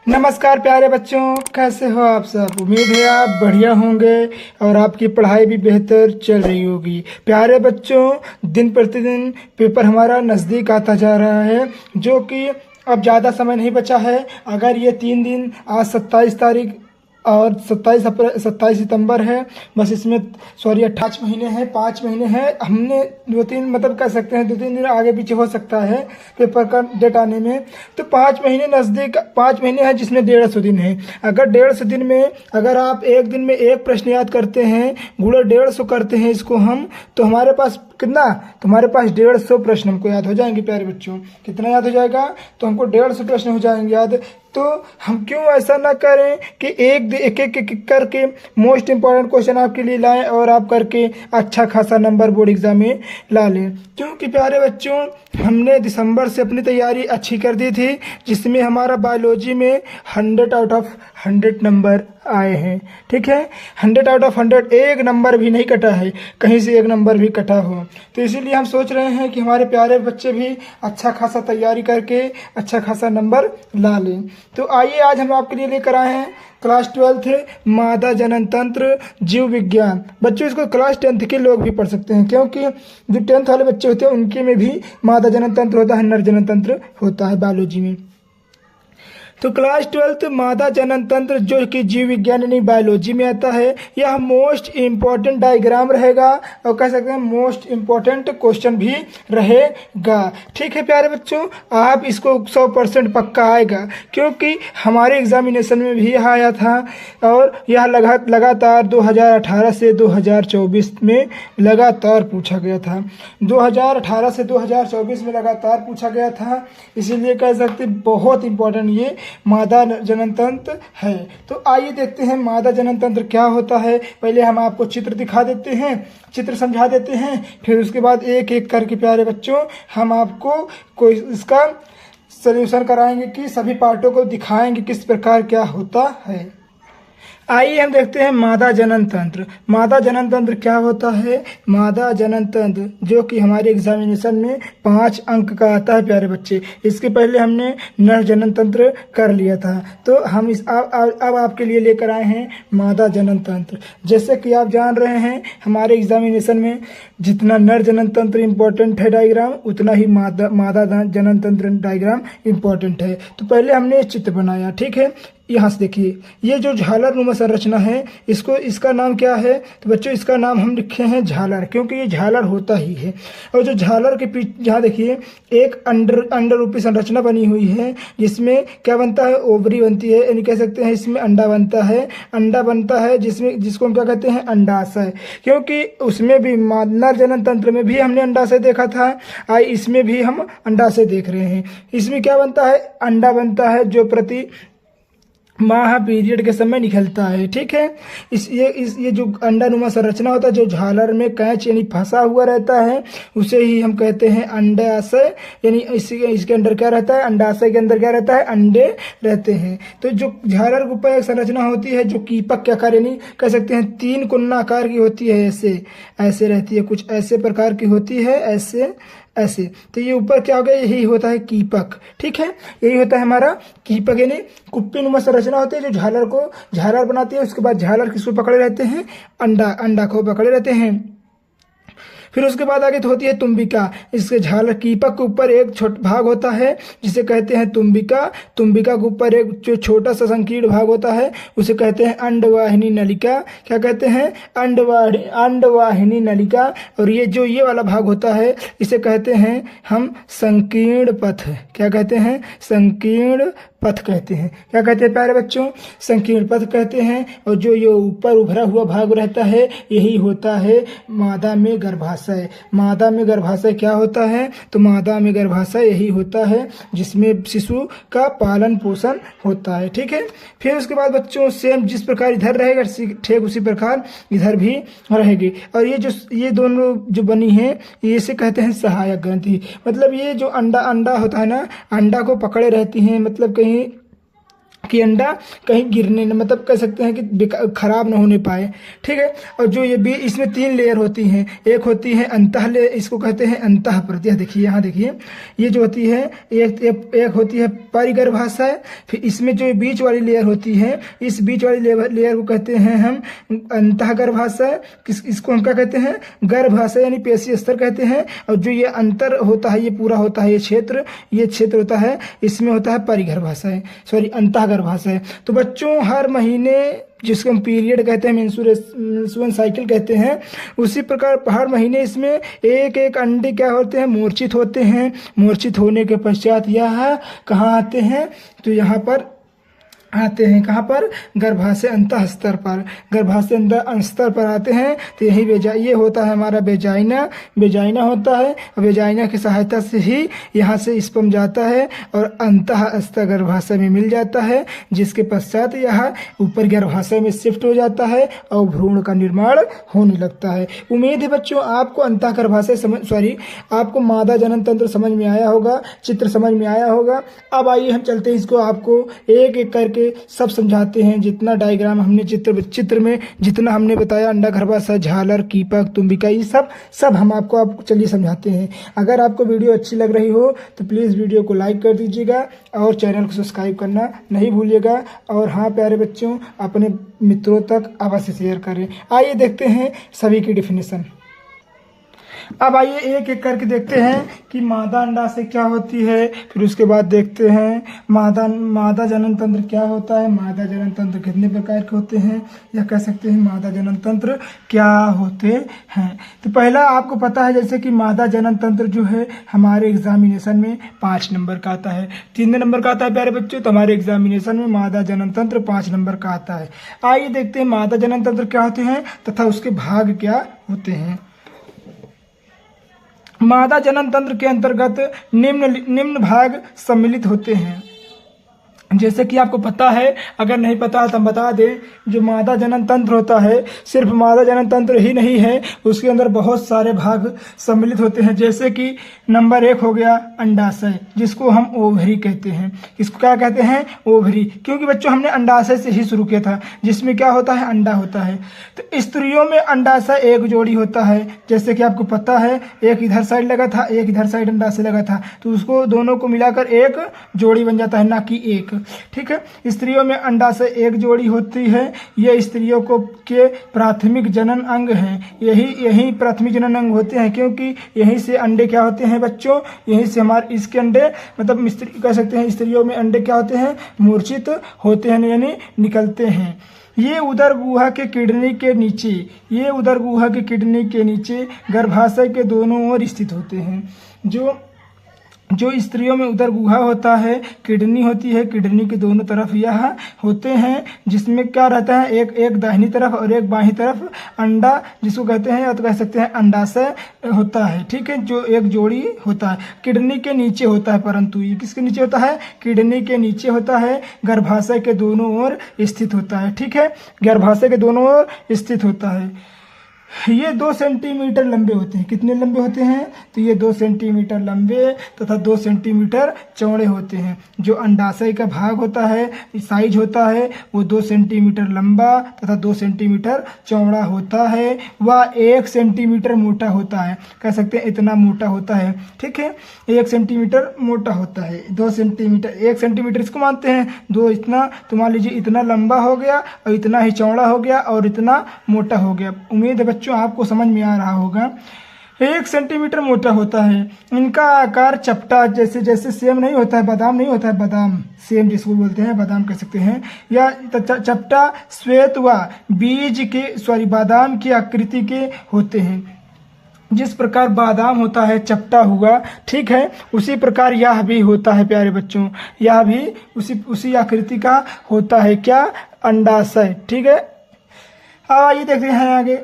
नमस्कार प्यारे बच्चों, कैसे हो आप सब। उम्मीद है आप बढ़िया होंगे और आपकी पढ़ाई भी बेहतर चल रही होगी। प्यारे बच्चों, दिन प्रतिदिन पेपर हमारा नज़दीक आता जा रहा है, जो कि अब ज़्यादा समय नहीं बचा है। अगर ये 3 दिन, आज 27 तारीख और 27 सितंबर है, बस इसमें 28 महीने हैं, 5 महीने हैं। हमने 2-3 मतलब कह सकते हैं 2-3 दिन आगे पीछे हो सकता है पेपर का डेट आने में। तो 5 महीने नज़दीक, 5 महीने हैं जिसमें 150 दिन है। अगर 150 दिन में अगर आप एक दिन में एक प्रश्न याद करते हैं, गुणा 150 करते हैं इसको हम, तो हमारे पास कितना, तुम्हारे पास 150 प्रश्न हमको याद हो जाएंगे। प्यारे बच्चों, कितना याद हो जाएगा, तो हमको 150 प्रश्न हो जाएंगे याद। तो हम क्यों ऐसा ना करें कि एक एक करके मोस्ट इम्पॉर्टेंट क्वेश्चन आपके लिए लाएं और आप करके अच्छा खासा नंबर बोर्ड एग्जाम में ला लें। क्योंकि प्यारे बच्चों, हमने दिसंबर से अपनी तैयारी अच्छी कर दी थी, जिसमें हमारा बायोलॉजी में 100 आउट ऑफ 100 नंबर आए हैं। ठीक है, 100 आउट ऑफ 100, एक नंबर भी नहीं कटा है, कहीं से एक नंबर भी कटा हो। तो इसीलिए हम सोच रहे हैं कि हमारे प्यारे बच्चे भी अच्छा खासा तैयारी करके अच्छा खासा नंबर ला लें। तो आइए, आज हम आपके लिए लेकर आए हैं क्लास 12 मादा जनन तंत्र जीव विज्ञान। बच्चों, इसको क्लास 10 के लोग भी पढ़ सकते हैं, क्योंकि जो 10th वाले बच्चे होते हैं उनके में भी मादा जनन तंत्र होता है, नर जनन तंत्र होता है बायोलॉजी में। तो क्लास 12 मादा जनन तंत्र, जो कि जीव विज्ञान यानी बायोलॉजी में आता है, यह मोस्ट इम्पॉर्टेंट डायग्राम रहेगा और कह सकते हैं मोस्ट इम्पॉर्टेंट क्वेश्चन भी रहेगा। ठीक है प्यारे बच्चों, आप इसको 100% पक्का आएगा, क्योंकि हमारे एग्जामिनेशन में भी यह आया था और यह लगातार 2018 से 2024 में लगातार पूछा गया था। 2018 से 2024 में लगातार पूछा गया था, इसीलिए कह सकते बहुत इंपॉर्टेंट ये मादा जनन तंत्र है। तो आइए देखते हैं मादा जनन तंत्र क्या होता है। पहले हम आपको चित्र दिखा देते हैं, चित्र समझा देते हैं, फिर उसके बाद एक एक करके प्यारे बच्चों हम आपको कोई इसका सलूशन कराएंगे कि सभी पार्टों को दिखाएंगे किस प्रकार क्या होता है। आइए हम देखते हैं मादा जनन तंत्र। मादा जनन तंत्र क्या होता है। मादा जनन तंत्र, जो कि हमारे एग्जामिनेशन में 5 अंक का आता है प्यारे बच्चे। इसके पहले हमने नर जनन तंत्र कर लिया था, तो हम अब आपके लिए लेकर आए हैं मादा जनन तंत्र। जैसे कि आप जान रहे हैं, हमारे एग्जामिनेशन में जितना नर जनन तंत्र इम्पोर्टेंट है डायग्राम, उतना ही मादा जनन तंत्र डायग्राम इम्पोर्टेंट है। तो पहले हमने चित्र बनाया। ठीक है, यहाँ से देखिए, ये जो झालर नुमा संरचना है, इसका नाम क्या है। तो बच्चों, इसका नाम हम लिखे हैं झालर, क्योंकि ये झालर होता ही है। और जो झालर के पीछे जहाँ देखिए एक अंडर रूपी संरचना बनी हुई है, जिसमें क्या बनता है, ओवरी बनती है, यानी कह सकते हैं इसमें अंडा बनता है। अंडा बनता है जिसको हम क्या कहते हैं, अंडाशय। क्योंकि उसमें भी नर जनन तंत्र में भी हमने अंडाशय देखा था, इसमें भी हम अंडाशय देख रहे हैं। इसमें क्या बनता है, अंडा बनता है, जो प्रति माह पीरियड के समय निकलता है। ठीक है, ये जो अंडानुमा संरचना होता है, जो झालर में कैच यानी फंसा हुआ रहता है, उसे ही हम कहते हैं अंडाशय। यानी इसके अंदर क्या रहता है, अंडाशय के अंदर क्या रहता है, अंडे रहते हैं। तो जो झालर के ऊपर एक संरचना होती है जो कीपक के आकार यानी कह सकते हैं 3 कुन्ना आकार की होती है, ऐसे रहती है, कुछ ऐसे प्रकार की होती है, ऐसे। तो ये ऊपर क्या हो गया, यही होता है कीपक। ठीक है, यही होता है हमारा कीपक, यानी कुप्पी नुमा संरचना होती है जो झालर बनाती है। उसके बाद झालर किसको पकड़े रहते हैं, अंडा को पकड़े रहते हैं। फिर उसके बाद आगे तो होती है तुम्बिका। इसके झालर कीपक के ऊपर एक छोटा भाग होता है जिसे कहते हैं तुम्बिका। तुम्बिका के ऊपर एक जो छोटा सा संकीर्ण भाग होता है उसे कहते हैं अंडवाहिनी नलिका। क्या कहते हैं, अंडवाहिनी नलिका। और ये वाला भाग होता है इसे कहते हैं हम संकीर्ण पथ। क्या कहते हैं, संकीर्ण पथ कहते हैं। क्या कहते हैं प्यारे बच्चों, संकीर्ण पथ कहते हैं। और जो ये ऊपर उभरा हुआ भाग रहता है, यही होता है मादा में गर्भाशय। मादा में गर्भाशय क्या होता है, तो मादा में गर्भाशय यही होता है जिसमें शिशु का पालन पोषण होता है। ठीक है, फिर उसके बाद बच्चों सेम जिस प्रकार इधर रहेगा ठीक उसी प्रकार इधर भी रहेगी। और ये दोनों जो बनी है, ये से कहते हैं सहायक ग्रंथि। मतलब ये जो अंडा होता है ना, अंडा को पकड़े रहती हैं, मतलब कहीं कि अंडा कहीं गिरने न, मतलब कह सकते हैं कि खराब ना होने पाए। ठीक है। और जो ये भी इसमें 3 लेयर होती हैं। एक होती है अंतः लेयर, इसको कहते हैं अंतः परत। देखिए यहाँ देखिए, ये जो होती है एक होती है परिगर्भाशय। फिर इसमें जो बीच वाली लेयर होती है, इस बीच वाली लेयर को कहते हैं हम अंतः गर्भाशय। इसको हम क्या कहते हैं, गर्भाशय यानी पेशी स्तर कहते हैं। और जो ये अंतर होता है, ये पूरा होता है, ये क्षेत्र होता है, इसमें होता है परिगर्भाशय, सॉरी अंतः गर्भाशय। तो बच्चों हर महीने जिसको हम पीरियड कहते हैं, मेंस्ट्रुअल साइकिल कहते हैं, उसी प्रकार हर महीने इसमें एक एक अंडे क्या होते हैं, मूर्छित होते हैं। मूर्छित होने के पश्चात यह कहाँ आते हैं, तो यहाँ पर आते हैं, कहाँ पर, गर्भाशय अंतः स्तर पर, गर्भाशय अंतः स्तर पर आते हैं। तो यही ये होता है हमारा वेजाइना होता है। वेजाइना की सहायता से ही यहाँ से स्पर्म जाता है और अंतः स्तर गर्भाशय में मिल जाता है, जिसके पश्चात यह ऊपर गर्भाशय में शिफ्ट हो जाता है और भ्रूण का निर्माण होने लगता है। उम्मीद है बच्चों आपको अंतः गर्भाशय आपको मादा जनन तंत्र समझ में आया होगा, चित्र समझ में आया होगा। अब आइए हम चलते हैं, इसको आपको एक एक करके सब समझाते हैं। जितना डायग्राम हमने चित्र में जितना हमने बताया, अंडा गर्भाशय, झालर, कीपक, तुम्बिका, ये सब हम आपको चलिए समझाते हैं। अगर आपको वीडियो अच्छी लग रही हो तो प्लीज़ वीडियो को लाइक कर दीजिएगा और चैनल को सब्सक्राइब करना नहीं भूलिएगा। और हाँ प्यारे बच्चों, अपने मित्रों तक अवश्य शेयर करें। आइए देखते हैं सभी की डेफिनेशन। अब आइए एक एक करके देखते हैं कि मादा अंडाशय क्या होती है। फिर उसके बाद देखते हैं मादा जनन तंत्र क्या होता है, मादा जनन तंत्र कितने प्रकार के होते हैं, या कह सकते हैं मादा जनन तंत्र क्या होते हैं। तो पहला आपको पता है जैसे कि मादा जनन तंत्र जो है हमारे एग्जामिनेशन में 5 नंबर का आता है। 3 नंबर का आता है प्यारे बच्चों, तो हमारे एग्जामिनेशन में मादा जनन तंत्र 5 नंबर का आता है। आइए देखते हैं मादा जनन तंत्र क्या होते हैं तथा उसके भाग क्या होते हैं। मादा जनन तंत्र के अंतर्गत निम्न भाग सम्मिलित होते हैं। जैसे कि आपको पता है, अगर नहीं पता है तो हम बता दें, जो मादा जनन तंत्र होता है सिर्फ मादा जनन तंत्र ही नहीं है, उसके अंदर बहुत सारे भाग सम्मिलित होते हैं। जैसे कि नंबर 1 हो गया अंडाशय, जिसको हम ओवरी कहते हैं। इसको क्या कहते हैं, ओवरी, क्योंकि बच्चों हमने अंडाशय से ही शुरू किया था, जिसमें क्या होता है, अंडा होता है। तो स्त्रियों में अंडाशय एक जोड़ी होता है। जैसे कि आपको पता है, एक इधर साइड लगा था, एक इधर साइड अंडाशय लगा था, तो उसको दोनों को मिलाकर एक जोड़ी बन जाता है, ना कि एक। ठीक है। स्त्रियों में अंडाशय एक जोड़ी होती है। ये स्त्रियों के प्राथमिक जनन अंग हैं। यही प्राथमिक जनन अंग होते हैं, क्योंकि यहीं से अंडे क्या होते हैं बच्चों, यहीं से हमारे इसके अंडे, मतलब कह सकते हैं स्त्रियों में अंडे क्या होते हैं, मूर्छित होते हैं, यानी निकलते हैं। ये उदर गुहा के किडनी के नीचे गर्भाशय के दोनों ओर स्थित होते हैं। जो स्त्रियों में उदर गुहा होता है, किडनी होती है, किडनी के दोनों तरफ यह होते हैं, जिसमें क्या रहता है, एक दाहिनी तरफ और एक बाईं तरफ अंडा, जिसको कहते हैं या तो कह सकते हैं अंडाशय होता है। ठीक है, जो एक जोड़ी होता है, किडनी के नीचे होता है, परंतु ये किसके नीचे होता है, किडनी के नीचे होता है, गर्भाशय के दोनों ओर स्थित होता है। ठीक है, गर्भाशय के दोनों ओर स्थित होता है। ये 2 सेंटीमीटर लंबे होते हैं। कितने लंबे होते हैं, तो ये 2 सेंटीमीटर लंबे तथा 2 सेंटीमीटर चौड़े होते हैं। जो अंडाशय का भाग होता है, साइज होता है, वो 2 सेंटीमीटर लंबा तथा 2 सेंटीमीटर चौड़ा होता है। वह 1 सेंटीमीटर मोटा होता है, कह सकते हैं इतना मोटा होता है। ठीक है, 1 सेंटीमीटर मोटा होता है। 2 सेंटीमीटर, 1 सेंटीमीटर इसको मानते हैं, 2 इतना, तो मान लीजिए इतना लंबा हो गया और इतना ही चौड़ा हो गया और इतना मोटा हो गया। उम्मीद है बच्चों आपको समझ में आ रहा होगा। 1 सेंटीमीटर मोटा होता है। इनका आकार चपटा, जैसे सेम नहीं होता है, बादाम नहीं होता है, बादाम सेम जिसको बोलते हैं, बादाम कह सकते हैं, या चपटा श्वेत व बादाम की आकृति के होते हैं। जिस प्रकार बादाम होता है, चपटा हुआ, ठीक है, उसी प्रकार यह भी होता है प्यारे बच्चों, यह भी उसी आकृति का होता है। क्या, अंडाशय। ठीक है, ये देखते हैं आगे।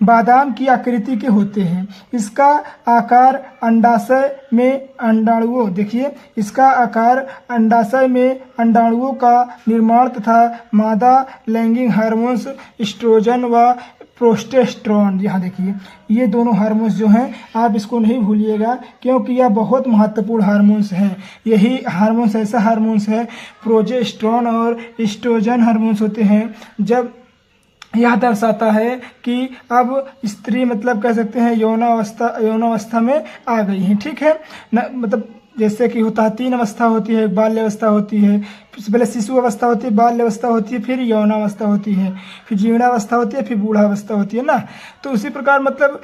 बादाम की आकृति के होते हैं। इसका आकार अंडाशय में अंडाणुओं देखिए इसका आकार अंडाशय में अंडाणुओं का निर्माण तथा मादा लैंगिक हार्मोन्स एस्ट्रोजन व प्रोस्टेस्टेरोन, यहाँ देखिए ये दोनों हार्मोन्स जो हैं आप इसको नहीं भूलिएगा क्योंकि यह बहुत महत्वपूर्ण हार्मोन्स हैं। यही हार्मोन्स ऐसा हार्मोन्स है प्रोजेस्टेरोन और एस्ट्रोजन हार्मोन्स होते हैं। जब यह दर्शाता है कि अब स्त्री मतलब कह सकते हैं यौनावस्था में आ गई है। ठीक है न, मतलब जैसे कि होता है 3 अवस्था होती है, बाल्यावस्था होती है, पहले शिशु अवस्था होती है, बाल्यावस्था होती है, फिर यौनावस्था होती है, फिर जीर्णावस्था होती है, फिर बूढ़ावस्था होती है ना। तो उसी प्रकार मतलब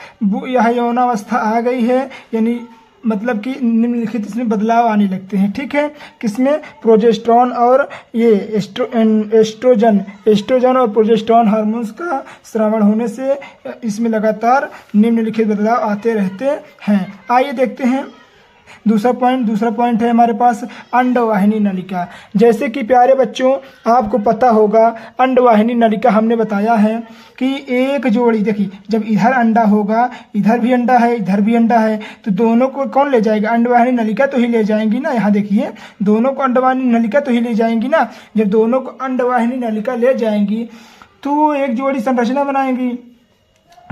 यह यौनावस्था आ गई है, यानी मतलब कि निम्नलिखित इसमें बदलाव आने लगते हैं। ठीक है, किसमें? प्रोजेस्टेरोन और ये एस्ट्रोजन और प्रोजेस्टेरोन हार्मोन्स का श्रवण होने से इसमें लगातार निम्नलिखित बदलाव आते रहते हैं। आइए देखते हैं दूसरा पॉइंट है हमारे पास अंडवाहिनी नलिका। जैसे कि प्यारे बच्चों आपको पता होगा अंडवाहिनी नलिका हमने बताया है कि एक जोड़ी, देखिए जब इधर अंडा होगा, इधर भी अंडा है, इधर भी अंडा है, तो दोनों को कौन ले जाएगा? अंडवाहिनी नलिका तो ही ले जाएंगी ना। यहाँ देखिए दोनों को अंडवाहिनी नलिका तो ही ले जाएंगी ना। जब दोनों को अंडवाहिनी नलिका ले जाएंगी तो एक जोड़ी संरचना बनाएंगी।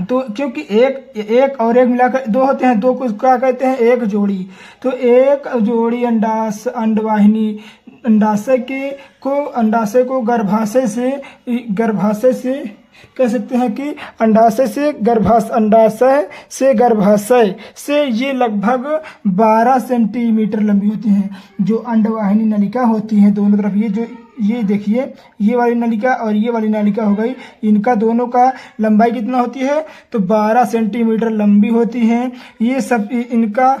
तो क्योंकि एक और एक मिलाकर 2 होते हैं, 2 को क्या कहते हैं? एक जोड़ी। तो एक जोड़ी अंडवाहिनी अंडाशय को गर्भाशय से कह सकते हैं कि अंडाशय से गर्भाशय से ये लगभग 12 सेंटीमीटर लंबी होती हैं। जो अंडवाहिनी नलिका होती है दोनों तरफ, ये देखिए ये वाली नलिका और ये वाली नलिका हो गई, इनका दोनों का लंबाई कितना होती है? तो 12 सेंटीमीटर लंबी होती है। ये सब इनका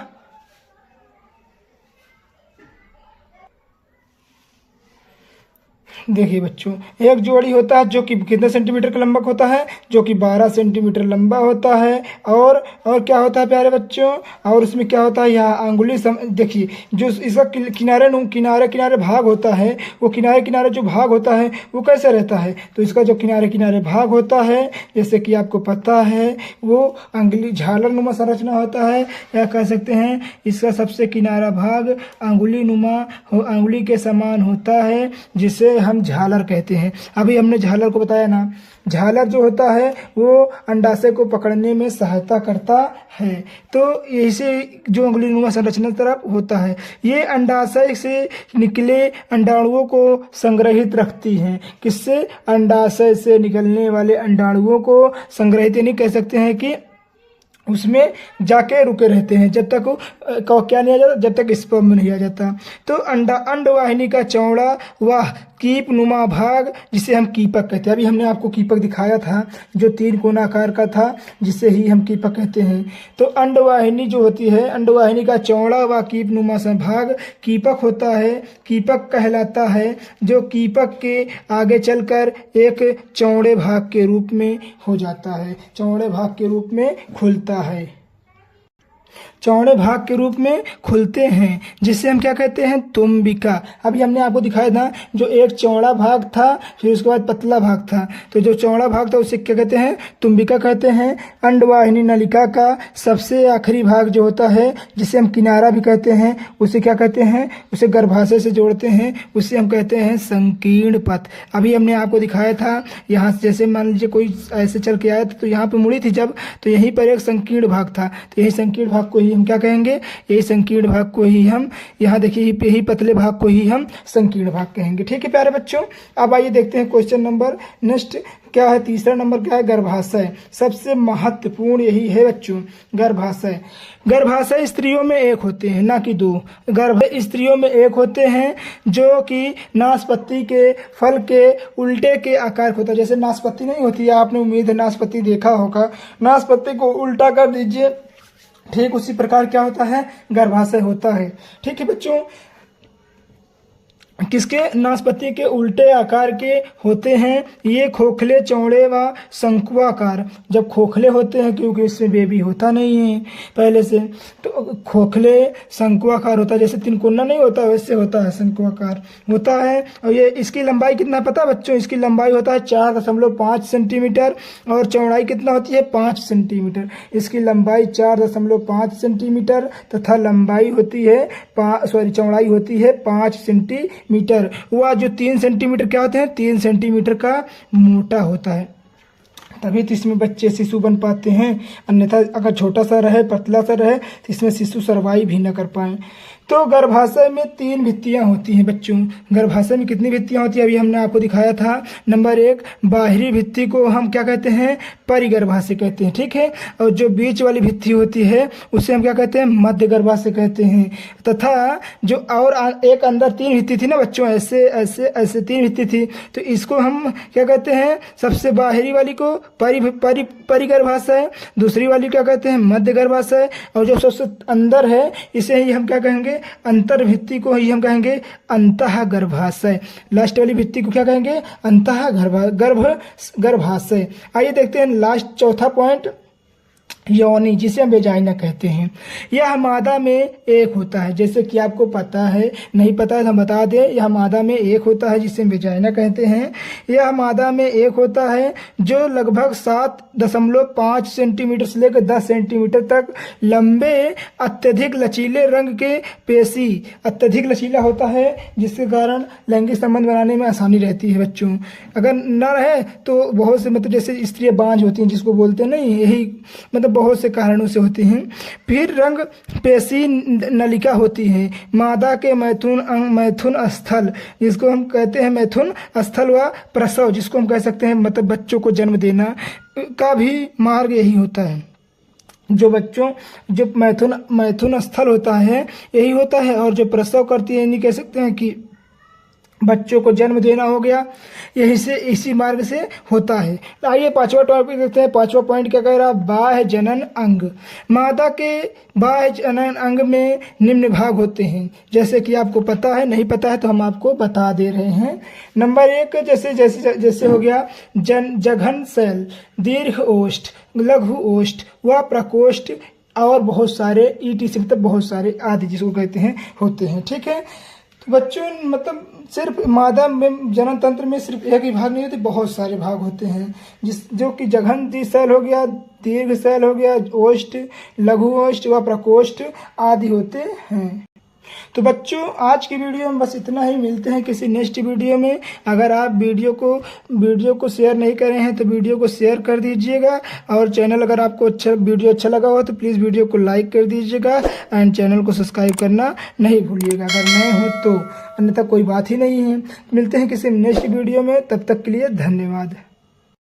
देखिए बच्चों एक जोड़ी होता है जो कि कितने सेंटीमीटर का लंबा होता है? जो कि 12 सेंटीमीटर लंबा होता है। और क्या होता है प्यारे बच्चों? और उसमें क्या होता है? यहाँ अंगुली देखिए जो इसका किनारे भाग होता है, वो किनारे जो भाग होता है वो कैसे रहता है? तो इसका जो किनारे भाग होता है जैसे कि आपको पता है वो अंगुली झालर नुमा संरचना होता है, या कह सकते हैं इसका सबसे किनारा भाग अंगुली के समान होता है, जिसे हम झालर कहते हैं। अभी हमने झालर को बताया ना, झालर जो होता है वो अंडाशय को पकड़ने में सहायता करता है। तो ऐसे जो अंगुली नुमा संरचना तरफ होता है, ये अंडाशय से निकले अंडाणुओं को संग्रहित रखती है। किससे? अंडाशय से निकलने वाले अंडाणुओं को संग्रहित, यानी कह सकते हैं कि उसमें जाके रुके रहते हैं जब तक वो क्या नहीं आ जाता, जब तक स्पर्म नहीं आ जाता। तो अंडवाहिनी का चौड़ा व कीप नुमा भाग जिसे हम कीपक कहते हैं, अभी हमने आपको कीपक दिखाया था जो 3 कोणाकार का था, जिसे ही हम कीपक कहते हैं। तो अंडवाहिनी जो होती है, अंडवाहिनी का चौड़ा व कीप नुमा भाग कीपक होता है, कीपक कहलाता है, जो कीपक के आगे चलकर एक चौड़े भाग के रूप में हो जाता है, चौड़े भाग के रूप में खुलता है, चौड़े भाग के रूप में खुलते हैं, जिसे हम क्या कहते हैं? तुम्बिका। अभी हमने आपको दिखाया था जो एक चौड़ा भाग था, फिर उसके बाद पतला भाग था। तो जो चौड़ा भाग था उसे क्या कहते हैं? तुम्बिका कहते हैं। अंडवाहिनी नलिका का सबसे आखिरी भाग जो होता है, जिसे हम किनारा भी कहते हैं, उसे क्या कहते हैं? उसे गर्भाशय से जोड़ते हैं, उसे हम कहते हैं संकीर्ण पथ। अभी हमने आपको दिखाया था, यहाँ से जैसे मान लीजिए कोई ऐसे चल के आया था तो यहाँ पे मुड़ी थी जब, तो यहीं पर एक संकीर्ण भाग था, तो यही संकीर्ण भाग को ही हम क्या कहेंगे? यही संकीर्ण भाग को ही हम, यहाँ देखिए यही पतले भाग को ही हम संकीर्ण भाग कहेंगे। ठीक है प्यारे बच्चों, अब आइए देखते हैं क्वेश्चन नंबर नेक्स्ट क्या है? तीसरा नंबर क्या है? गर्भाशय। सबसे महत्वपूर्ण यही है बच्चों, गर्भाशय। गर्भाशय स्त्रियों में एक होते हैं, ना कि 2। गर्भ स्त्रियों में एक होते हैं जो कि नाशपाती के फल के उल्टे के आकार होता है। जैसे नाशपाती नहीं होती है, आपने उम्मीद है नाशपाती देखा होगा, नाशपाती को उल्टा कर दीजिए, ठीक उसी प्रकार क्या होता है? गर्भाशय होता है। ठीक है बच्चों, किसके, नाशपाती के उल्टे आकार के होते हैं। ये खोखले, चौड़े व शंकुआकार। जब खोखले होते हैं क्योंकि इसमें बेबी होता नहीं है पहले से, तो खोखले शंकुआकार होता है। जैसे तिनकोना नहीं होता वैसे होता है, शंकुआकार होता है। और ये इसकी लंबाई कितना पता है बच्चों? इसकी लंबाई होता है 4.5 सेंटीमीटर और चौड़ाई कितना होती है? 5 सेंटीमीटर। इसकी लंबाई 4.5 सेंटीमीटर तथा लंबाई होती है चौड़ाई होती है 5 सेंटीमीटर। वह जो 3 सेंटीमीटर क्या होते हैं? 3 सेंटीमीटर का मोटा होता है, तभी तो इसमें बच्चे शिशु बन पाते हैं। अन्यथा अगर छोटा सा रहे, पतला सा रहे, तो इसमें शिशु सर्वाइव भी न कर पाए। तो गर्भाशय में 3 भित्तियां होती हैं बच्चों। गर्भाशय में कितनी भित्तियां होती हैं? अभी हमने आपको दिखाया था। नंबर 1, बाहरी भित्ति को हम क्या कहते हैं? परिगर्भाशय कहते हैं, ठीक है। और जो बीच वाली भित्ति होती है उसे हम क्या कहते हैं? मध्य गर्भाशय कहते हैं। तथा जो और एक अंदर 3 भित्ति थी ना बच्चों, ऐसे ऐसे ऐसे 3 भित्ति थी, तो इसको हम क्या कहते हैं? सबसे बाहरी वाली को परिगर्भाशय, दूसरी वाली क्या कहते हैं? मध्य गर्भाशय, और जो सबसे अंदर है इसे ही हम क्या कहेंगे? अंतर भित्ति को ही हम कहेंगे अंतः गर्भाशय। लास्ट वाली भित्ति को क्या कहेंगे? अंतः गर्भाशय। आइए देखते हैं लास्ट चौथा पॉइंट, योनि, जिसे हम वेजाइना कहते हैं। यह मादा में एक होता है। जैसे कि आपको पता है, नहीं पता है तो हम बता दें, यह मादा में एक होता है जिसे हम वेजाइना कहते हैं। यह मादा में एक होता है जो लगभग 7.5 सेंटीमीटर से लेकर 10 सेंटीमीटर तक लंबे, अत्यधिक लचीले रंग के पेशी, अत्यधिक लचीला होता है जिसके कारण लैंगिक संबंध बनाने में आसानी रहती है बच्चों। अगर न रहे तो बहुत से मतलब जैसे स्त्री बांझ होती हैं जिसको बोलते हैं नहीं, यही मतलब बहुत से कारणों से होती हैं। फिर रंग पेशी नलिका होती है। मादा के मैथुन स्थल, जिसको हम कहते हैं मैथुन स्थल, व प्रसव, जिसको हम कह सकते हैं मतलब बच्चों को जन्म देना का भी मार्ग यही होता है। जो मैथुन स्थल होता है यही होता है, और जो प्रसव करती है, नहीं कह सकते हैं कि बच्चों को जन्म देना हो गया, यही से इसी मार्ग से होता है। आइए 5वां टॉपिक देखते हैं। 5वां पॉइंट क्या कह रहा है? बाह्य जनन अंग। मादा के बाह्य जनन अंग में निम्न भाग होते हैं। जैसे कि आपको पता है, नहीं पता है तो हम आपको बता दे रहे हैं। नंबर 1, जैसे हो गया जघन शैल, दीर्घ ओष्ठ, लघु ओष्ठ व प्रकोष्ठ, और बहुत सारे ETC मतलब बहुत सारे आदि जिसको कहते हैं होते हैं, ठीक है। बच्चों मतलब सिर्फ मादा में जनन तंत्र में सिर्फ एक ही भाग नहीं होते, बहुत सारे भाग होते हैं, जो कि जघन शैल हो गया, दीर्घ शैल हो गया, ओष्ठ, लघु ओष्ठ व प्रकोष्ठ आदि होते हैं। तो बच्चों आज की वीडियो में बस इतना ही। मिलते हैं किसी नेक्स्ट वीडियो में। अगर आप वीडियो को शेयर नहीं करे हैं तो वीडियो को शेयर कर दीजिएगा, और चैनल अगर आपको वीडियो अच्छा लगा हो तो प्लीज़ वीडियो को लाइक कर दीजिएगा, एंड चैनल को सब्सक्राइब करना नहीं भूलिएगा अगर नए हो तो, अन्यथा कोई बात ही नहीं है। मिलते हैं किसी नेक्स्ट वीडियो में, तब तक के लिए धन्यवाद।